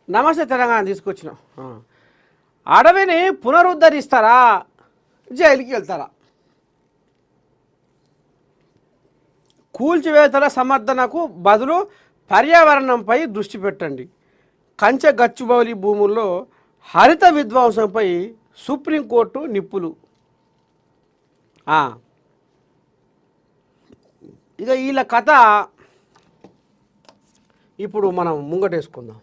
నమస్తే తెలంగాణ తీసుకొచ్చినాం. అడవిని పునరుద్ధరిస్తారా, జైలుకి వెళ్తారా? కూల్చివేతల సమర్థనకు బదులు పర్యావరణంపై దృష్టి పెట్టండి. కంచె గచ్చిబౌలి భూముల్లో హరిత విధ్వంసంపై సుప్రీంకోర్టు నిప్పులు. ఇక వీళ్ళ కథ ఇప్పుడు మనం ముంగటేసుకుందాం.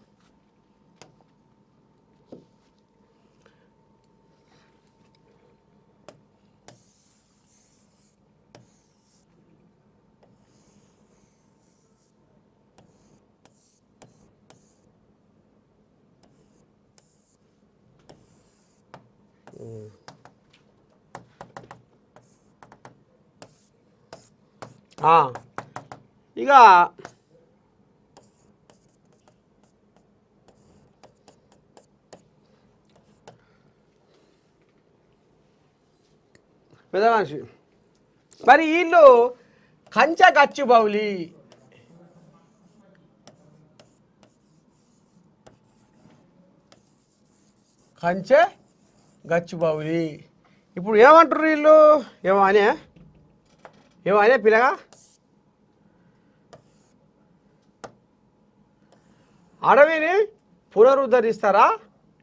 ఇక పెద్ద మనిషి మరి వీళ్ళు కంచె గచ్చిబౌలి కంచె గచ్చిబౌలి ఇప్పుడు ఏమంటారు వీళ్ళు? ఏమో అనే పిల్లగా అడవిని పునరుద్ధరిస్తారా,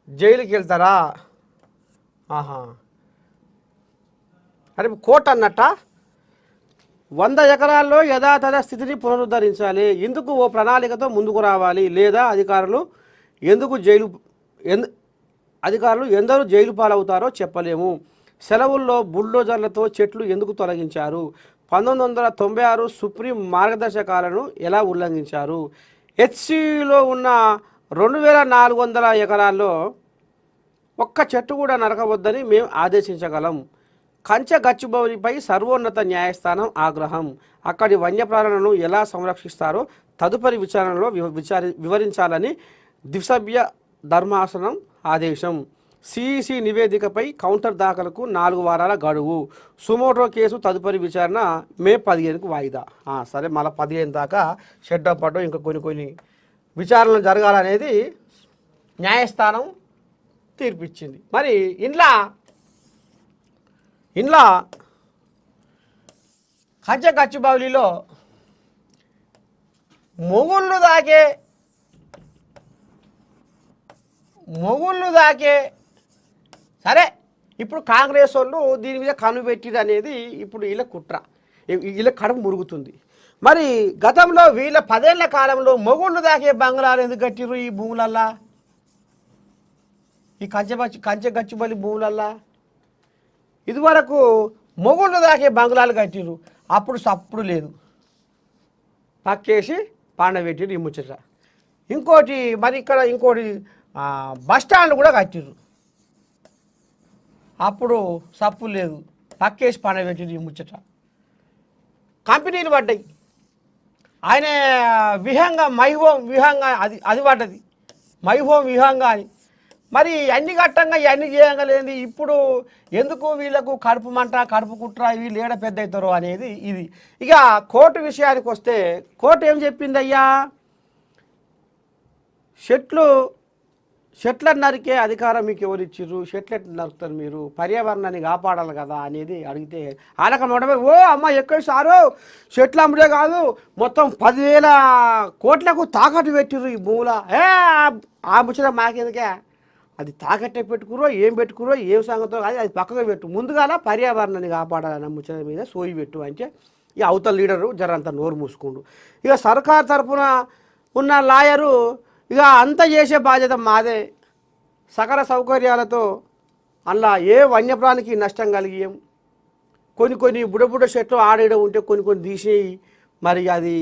జైలుకి వెళ్తారా? అరే కోర్టు అన్నట్ట 100 ఎకరాల్లో యథాతథ స్థితిని పునరుద్ధరించాలి. ఇందుకు ఓ ప్రణాళికతో ముందుకు రావాలి. లేదా అధికారులు ఎందరూ జైలు పాలవుతారో చెప్పలేము. సెలవుల్లో బుల్డోజర్లతో చెట్లు ఎందుకు తొలగించారు? 1996 సుప్రీం మార్గదర్శకాలను ఎలా ఉల్లంఘించారు? హెచ్సిలో ఉన్న 2400 ఎకరాల్లో ఒక్క చెట్టు కూడా నరకవద్దని మేము ఆదేశించగలం. కంచె గచ్చిబౌలిపై సర్వోన్నత న్యాయస్థానం ఆగ్రహం. అక్కడి వన్యప్రాణులను ఎలా సంరక్షిస్తారో తదుపరి విచారణలో వివరించాలని ద్విసభ్య ధర్మాసనం ఆదేశం. సిఈసి నివేదికపై కౌంటర్ దాఖలకు 4 వారాల గడువు. సుమోటో కేసు తదుపరి విచారణ మే 15కు వాయిదా. సరే, మళ్ళీ 15 దాకా షెడ్ పడ్డం ఇంకా కొన్ని విచారణలు జరగాలనేది న్యాయస్థానం తీర్పిచ్చింది. మరి ఇంట్లో కంచె గచ్చిబౌలిలో మొగుళ్ళు దాకే సరే, ఇప్పుడు కాంగ్రెస్ వాళ్ళు దీని మీద కన్ను పెట్టిరు అనేది ఇప్పుడు వీళ్ళ కుట్ర, వీళ్ళ కడుపు మురుగుతుంది. మరి గతంలో వీళ్ళ 10 ఏళ్ల కాలంలో మొగుళ్ళు దాకే బంగ్లాలు ఎందుకు కట్టిరు ఈ భూములల్లా, ఈ కంచె గచ్చిబౌలి భూములల్లా? ఇదివరకు మొగుళ్ళు దాకే బంగ్లాలు కట్టిరు, అప్పుడు సప్పుడు లేదు, పక్కేసి పాండబెట్టిరు ఈ ముచ్చట. ఇంకోటి బస్టాండ్లు కూడా కట్టిరు, అప్పుడు సప్పు లేదు, పక్కేసి పాండబెట్టిరు ఈ ముచ్చట. కంపెనీలు పడ్డాయి, ఆయన మైహోం విహంగా అది పడ్డది, మైహోం విహంగా అని. మరి అన్ని ఘట్టంగా ఇవన్నీ చేయంగా లేని ఇప్పుడు ఎందుకు వీళ్ళకు కడుపు మంట, కడుపు కుట్ర, వీళ్ళు ఏడ పెద్ద అవుతారో అనేది ఇది. ఇక కోర్టు విషయానికి వస్తే కోర్టు ఏం చెప్పింది? అయ్యా, చెట్లను నరికే అధికారం మీకు ఎవరు ఇచ్చిర్రు? చెట్లు ఎట్లా నరుకుతారు మీరు? పర్యావరణాన్ని కాపాడాలి కదా అనేది అడిగితే ఆలక నోడమే, ఓ అమ్మ ఎక్కడ సారు, చెట్లు అమ్ముడే కాదు మొత్తం 10,000 కోట్లకు తాకట్టు పెట్టిర్రు ఈ భూముల. ఆ ముచ్చట మాకెందుకే, అది తాకట్టే పెట్టుకురో ఏం సంగతో అది పక్కగా పెట్టు, ముందుగాల పర్యావరణాన్ని కాపాడాలన్న ముచ్చట మీద సోయి పెట్టు అంటే ఇక అవతల లీడరు జరంతా నోరు మూసుకుండు. ఇక సర్కార్ తరఫున ఉన్న లాయరు ఇక అంత చేసే బాధ్యత మాదే, సకల సౌకర్యాలతో అలా ఏ వన్యప్రాణికి నష్టం కలిగియం. కొన్ని బుడబుడ చెట్లు ఆడేయడం ఉంటే కొన్ని తీసేయి, మరి అది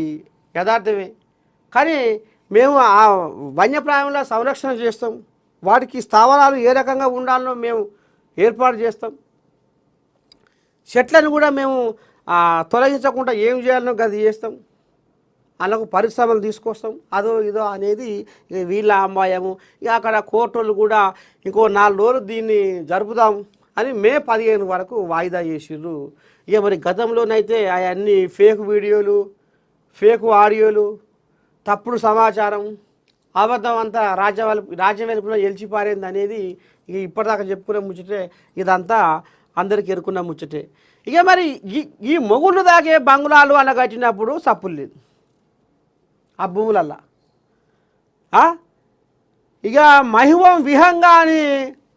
యథార్థమే. కానీ మేము ఆ వన్యప్రాణుల సంరక్షణ చేస్తాం, వాటికి స్థావరాలు ఏ రకంగా ఉండాలో మేము ఏర్పాటు చేస్తాం. చెట్లను కూడా మేము తొలగించకుండా ఏం చేయాలనో అది చేస్తాం, అలాగ పరిశ్రమలు తీసుకొస్తాం, అదో ఇదో అనేది వీళ్ళ అమ్మాయము. ఇక అక్కడ కోర్టులు కూడా ఇంకో 4 రోజులు దీన్ని జరుపుదాం అని మే 15 వరకు వాయిదా చేసిర్రు. ఇక మరి గతంలోనైతే అవన్నీ ఫేక్ వీడియోలు, ఫేక్ ఆడియోలు, తప్పుడు సమాచారం, అబద్ధం అంతా రాజ్యం వెలుపున ఎలిచిపారేంది అనేది ఇక ఇప్పటిదాకా చెప్పుకునే ముచ్చటే. ఇదంతా అందరికి ఎరుకున్న ముచ్చటే. ఇక మరి ఈ మొగుళ్ళు దాకే బంగ్లాలు అలా కట్టినప్పుడు సప్పులు లేదు ఆ భూములల్లా. ఇక మహిమం విహంగా అని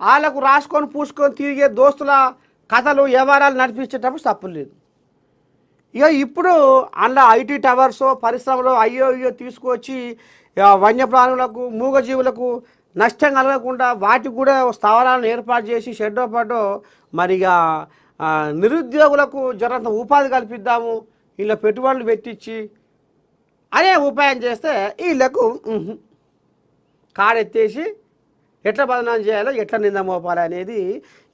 వాళ్ళకు రాసుకొని పూసుకొని తిరిగే దోస్తుల కథలు వ్యవహారాలు నడిపించేటప్పుడు సప్పులు లేదు. ఇక ఇప్పుడు అందులో ఐటీ టవర్స్ పరిశ్రమలో అయ్యో తీసుకొచ్చి వన్యప్రాణులకు మూగజీవులకు నష్టం కలగకుండా వాటికి కూడా స్థావరాలను ఏర్పాటు చేసి షెడ్డో పడ్డో మరి ఇక నిరుద్యోగులకు జరంత ఉపాధి కల్పిద్దాము, ఇలా పెట్టుబడులు పెట్టించి అనే ఉపాయం చేస్తే వీళ్ళకు కాడెత్తేసి ఎట్లా బదనాం చేయాలో ఎట్లా నింద మోపాలి అనేది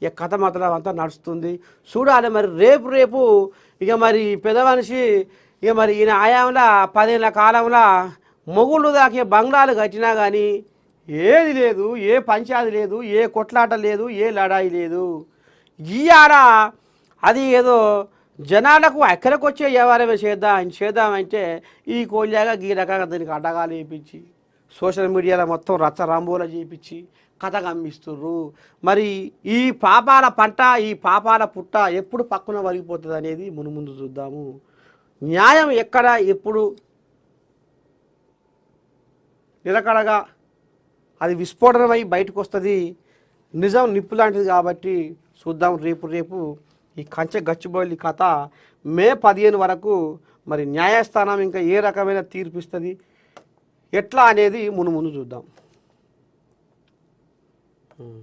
ఇక కథ మాత్రం అంతా నడుస్తుంది. చూడాలి మరి రేపు ఇక మరి పెద్ద మనిషి ఇక మరి ఈయన ఆయాంలో 10 ఏళ్ల కాలంలో మొగుళ్ళు దాకే బంగ్లాలు కట్టినా కానీ ఏది లేదు, ఏ పంచాది లేదు, ఏ కొట్లాట లేదు, ఏ లడాయి లేదు. గీయాడ అది ఏదో జనాలకు ఎక్కడికి వచ్చే వ్యవహారమే చేద్దామంటే ఈ కోళ్ళగా ఈ రకంగా దానికి అడ్డగాలు వేయించి సోషల్ మీడియాలో మొత్తం రచ్చరాంబోలా చేయించి కథ గమ్మిస్తుర్రు. మరి ఈ పాపాల పంట, ఈ పాపాల పుట్ట ఎప్పుడు పక్కన వరిగిపోతుంది అనేది ముందు చూద్దాము. న్యాయం ఎక్కడ ఎప్పుడు నిలకడగా అది విస్ఫోటనమై బయటకు వస్తుంది. నిజం నిప్పు లాంటిది కాబట్టి చూద్దాం రేపు ఈ కంచె గచ్చిబౌలి కథ మే 15 వరకు మరి న్యాయస్థానం ఇంకా ఏ రకమైన తీర్పిస్తుంది ఎట్లా అనేది ముందు చూద్దాం.